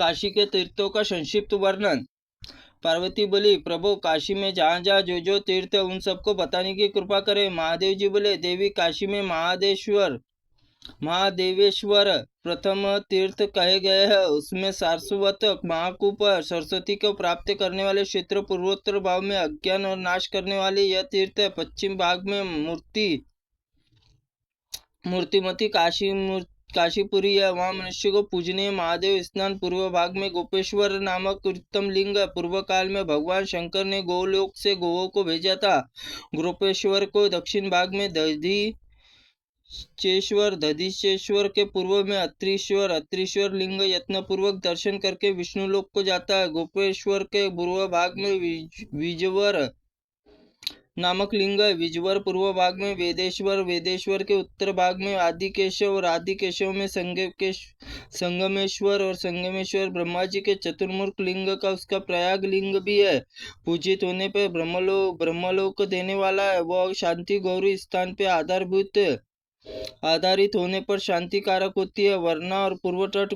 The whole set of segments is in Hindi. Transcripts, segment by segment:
काशी के तीर्थों का संक्षिप्त वर्णन। पार्वती बोली, प्रभु काशी में जहाँ जहाँ जो जो तीर्थ है उन सबको बताने की कृपा करे। महादेव जी बोले, देवी काशी में महादेवेश्वर प्रथम तीर्थ कहे गए हैं। उसमें सारस्वत महाकूप सरस्वती को प्राप्त करने वाले क्षेत्र, पूर्वोत्तर भाव में अज्ञान और नाश करने वाली यह तीर्थ है। पश्चिम भाग में मूर्तिमती काशीपुरी है, वहाँ मनुष्य को पूजनीय महादेव स्नान। पूर्व भाग में गोपेश्वर नामक उत्तम लिंग। पूर्व काल में भगवान शंकर ने गोलोक से गौओं को भेजा था। गोपेश्वर को दक्षिण भाग में दधीचेश्वर के पूर्व में अत्रीश्वर लिंग यत्नपूर्वक दर्शन करके विष्णु लोक को जाता है। गोपेश्वर के पूर्व भाग में विजवर नामक लिंग है। विजवर पूर्व भाग में वेदेश्वर के उत्तर भाग में आदिकेशव और आदिकेशव में संगमेश्वर और संगमेश्वर ब्रह्मा जी के चतुर्मुख लिंग का उसका प्रयाग लिंग भी है। पूजित होने पर ब्रह्मलोक देने वाला है। वह शांति गौरी स्थान पे आधारित होने पर शांति कारक होती है। वर्णा और पूर्व तट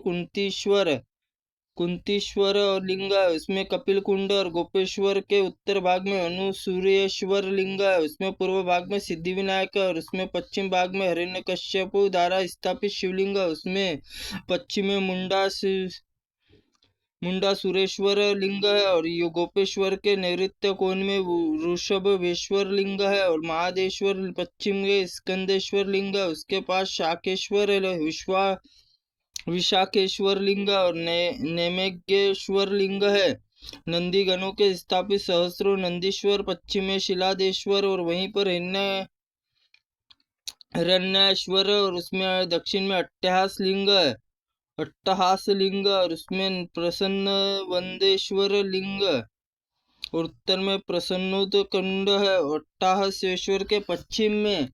कुंतीश्वर और लिंग है, उसमें कपिल कुंड। और गोपेश्वर के उत्तर भाग में अनुसूर्येश्वर लिंग है, उसमें पूर्व भाग में सिद्धि विनायक है। और उसमें पश्चिम भाग में हिरण्यकश्यपु द्वारा स्थापित शिवलिंग है, उसमें पश्चिम में मुंडा सुरेश्वर लिंग है। और गोपेश्वर के नैऋत्य कोण में ऋषभेश्वर लिंग है। और महादेश्वर पश्चिम में स्कंदेश्वर लिंग है, उसके पास शाकेश्वर विशाखेश्वर लिंग और नेमेगेश्वर लिंग है। नंदी गणों के स्थापित सहस्रो नंदीश्वर पश्चिम में शिलादेश्वर और वहीं पर हिरण्येश्वर और उसमें दक्षिण में अट्टहास लिंग और उसमें प्रसन्न वंदेश्वर लिंग और उत्तर में प्रसन्नोद कुंड है। अट्टहासेश्वर के पश्चिम में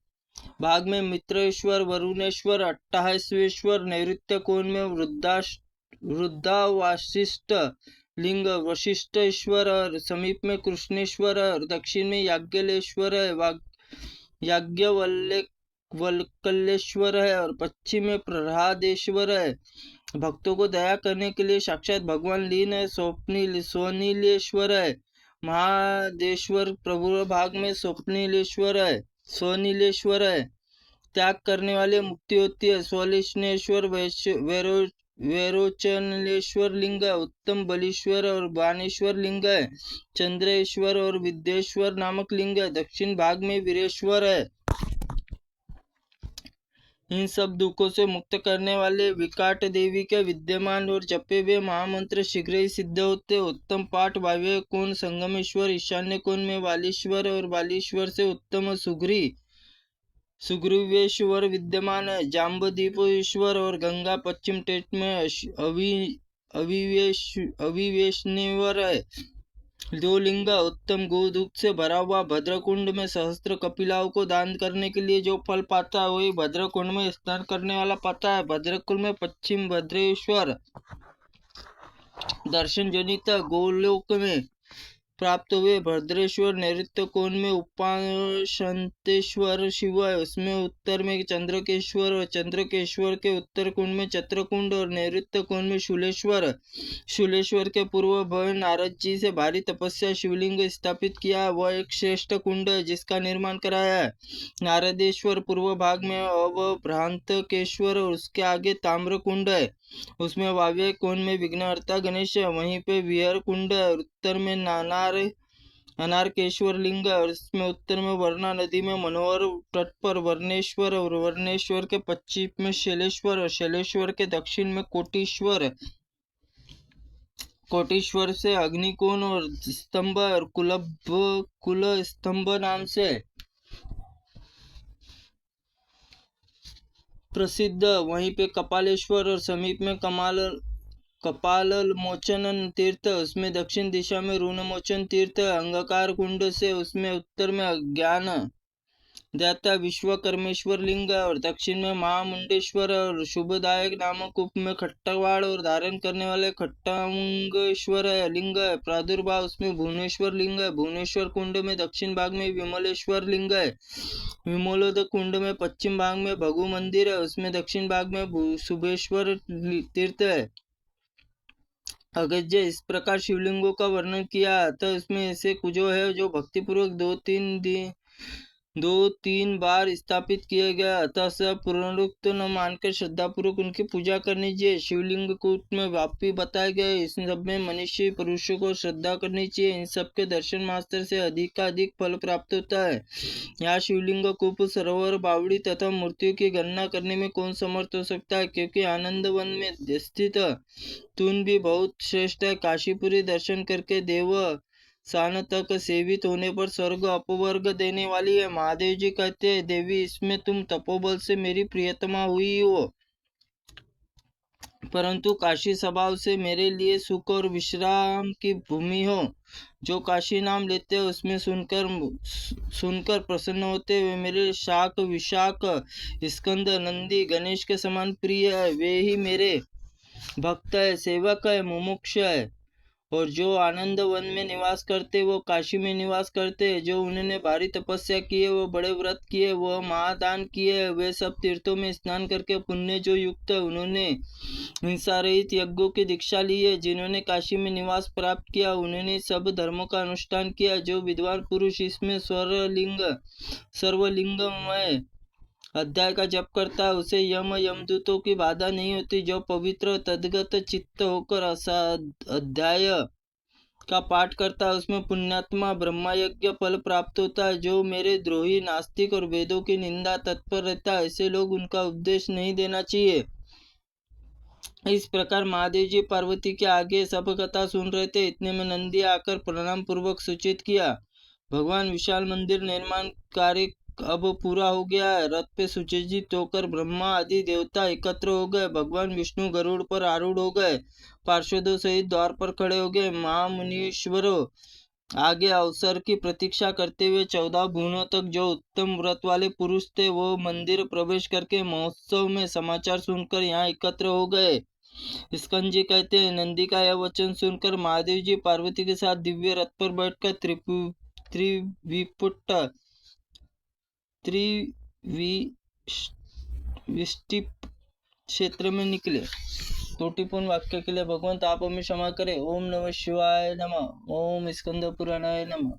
भाग में मित्रेश्वर वरुणेश्वर अट्टहासेश्वर नैऋत्य कोण में वृद्धा वासिष्ठ लिंग वशिष्ठेश्वर और समीप में कृष्णेश्वर और दक्षिण में याज्ञलेश्वर है याज्ञवल्क्येश्वर है और पश्चिम में प्रह्लादेश्वर है। भक्तों को दया करने के लिए साक्षात भगवान लीन है। सोनीलेश्वर है। महादेश्वर प्रभु भाग में सोनीलेश्वर है। त्याग करने वाले मुक्ति होती है। स्वलिश्नेश्वर वैरोचनेश्वर लिंग है। उत्तम बलीश्वर और बानेश्वर लिंग है। चंद्रेश्वर और विद्येश्वर नामक लिंग है। दक्षिण भाग में वीरेश्वर है। इन सब दुखों से मुक्त करने वाले विकट देवी के विद्यमान और जपे हुए महामंत्र शीघ्र ही सिद्ध होते। उत्तम पाठ वायव्य कोण संगमेश्वर, ईशान्य कोण में वालीश्वर और वालीश्वर से उत्तम सुग्रीवेश्वर विद्यमान है। जाम्बुदीपेश्वर और गंगा पश्चिम तट में अविवेशनेश्वर है। दो लिंग उत्तम गोदूत से भरा हुआ भद्रकुंड में सहस्त्र कपिलाओं को दान करने के लिए जो फल पाता है वही भद्रकुंड में स्नान करने वाला पाता है। भद्रकुंड में पश्चिम भद्रेश्वर दर्शन जनित गोलोक में प्राप्त हुए। भद्रेश्वर नैऋत्य कोण में उपासंतेश्वर शिव है, उसमें उत्तर में चंद्रकेश्वर और चंद्रकेश्वर के उत्तर कुंड में चत्रकुंड और नैऋत्य कोण में शूलेश्वर के पूर्व भवन नारद जी से भारी तपस्या शिवलिंग स्थापित किया। वह एक श्रेष्ठ कुंड है जिसका निर्माण कराया है। नारदेश्वर पूर्व भाग में अवभ्रांतकेश्वर और उसके आगे ताम्र कुंड है, उसमें वायव्य कोण में विघ्नहर्ता गणेश है, वहीं पे विहर कुंड है। उत्तर में अनारकेश्वर लिंग है और इसमें उत्तर में वर्णा नदी में मनोहर तट पर वर्णेश्वर और वर्णेश्वर के पश्चिम में शैलेश्वर और शैलेश्वर के दक्षिण में कोटीश्वर से अग्निकोण और स्तंभ और कुल स्तंभ नाम से प्रसिद्ध। वहीं पे कपालेश्वर और समीप में कपालमोचन तीर्थ, उसमें दक्षिण दिशा में ऋणमोचन तीर्थ, अंगकार कुंड से उसमें उत्तर में ज्ञान दाता विश्वकर्मेश्वर लिंग और दक्षिण में महामुंडेश्वर और शुभदायक नामक उप में खट्टवाड़ और धारण करने वाले खट्टांगेश्वर लिंग है। प्रादुर्भाव उसमें भुवनेश्वर लिंग है। भुवनेश्वर कुंड में दक्षिण भाग में विमलेश्वर लिंग है। विमलोद कुंड में पश्चिम भाग में भगु मंदिर है, उसमें दक्षिण भाग में शुभेश्वर तीर्थ है। अगस्त्य इस प्रकार शिवलिंगों का वर्णन किया। अतः इसमें ऐसे कुजो है जो भक्तिपूर्वक दो तीन बार स्थापित किए गए। अतः सब पुनरुक्त न मानकर श्रद्धापूर्वक उनकी पूजा करनी चाहिए। शिवलिंग कूट में व्यापी बताए गए, इस सब में मनुष्य पुरुषों को श्रद्धा करनी चाहिए। इन सब के दर्शन मात्र से अधिक फल प्राप्त होता है। यहाँ शिवलिंग कूप, सरोवर, बावड़ी तथा मूर्तियों की गणना करने में कौन समर्थ हो सकता है, क्योंकि आनंद वन में स्थित तुन भी बहुत श्रेष्ठ है। काशीपुरी दर्शन करके देव सान तक सेवित होने पर स्वर्ग अपवर्ग देने वाली है। महादेव जी कहते हैं, देवी इसमें तुम तपोबल से मेरी प्रियतमा हुई हो, परंतु काशी स्वभाव से मेरे लिए सुख और विश्राम की भूमि हो। जो काशी नाम लेते हैं उसमें सुनकर प्रसन्न होते, वे मेरे शाक विशाख स्कंद नंदी गणेश के समान प्रिय है। वे ही मेरे भक्त है, सेवक है, मुमुक्ष है। और जो आनंद वन में निवास करते वो काशी में निवास करते। जो उन्होंने भारी तपस्या की है, वो बड़े व्रत किए, वह महादान किए, वे सब तीर्थों में स्नान करके पुण्य जो युक्त है, उन्होंने हिंसा रहित यज्ञों की दीक्षा ली है। जिन्होंने काशी में निवास प्राप्त किया, उन्होंने सब धर्मों का अनुष्ठान किया। जो विद्वान पुरुष इसमें सर्वलिंगमय अध्याय का जप करता है, उसे यमदूतों की बाधा नहीं होती। जो पवित्र तद्गत चित्त होकर अध्याय का पाठ करता है, उसमें पुण्यात्मा ब्रह्मा यज्ञ फल प्राप्त होता है। जो मेरे द्रोही नास्तिक और वेदों की निंदा तत्पर रहता है, ऐसे लोग उनका उपदेश नहीं देना चाहिए। इस प्रकार महादेव जी पार्वती के आगे सब कथा सुन रहे थे। इतने में नंदी आकर प्रणाम पूर्वक सूचित किया, भगवान विशाल मंदिर निर्माण कार्य अब पूरा हो गया है। रथ पे सुसज्जित होकर ब्रह्मा आदि देवता एकत्र हो गए। भगवान विष्णु गरुड़ पर आरूढ़ हो गए, पार्षदों सहित द्वार पर खड़े हो गए। महामुनीश्वरों आगे अवसर की प्रतीक्षा करते हुए 14 भुवनों तक जो उत्तम व्रत वाले पुरुष थे, वो मंदिर प्रवेश करके महोत्सव में समाचार सुनकर यहाँ एकत्र हो गए। स्कंद जी कहते हैं, नंदी का यह वचन सुनकर महादेव जी पार्वती के साथ दिव्य रथ पर बैठकर त्रिविष्टि क्षेत्र में निकले। त्रुटिपूर्ण वाक्य के लिए भगवंत आप हमें क्षमा करें। ओम नमः शिवाय नमः। ओम स्कंद पुराणाय नमः।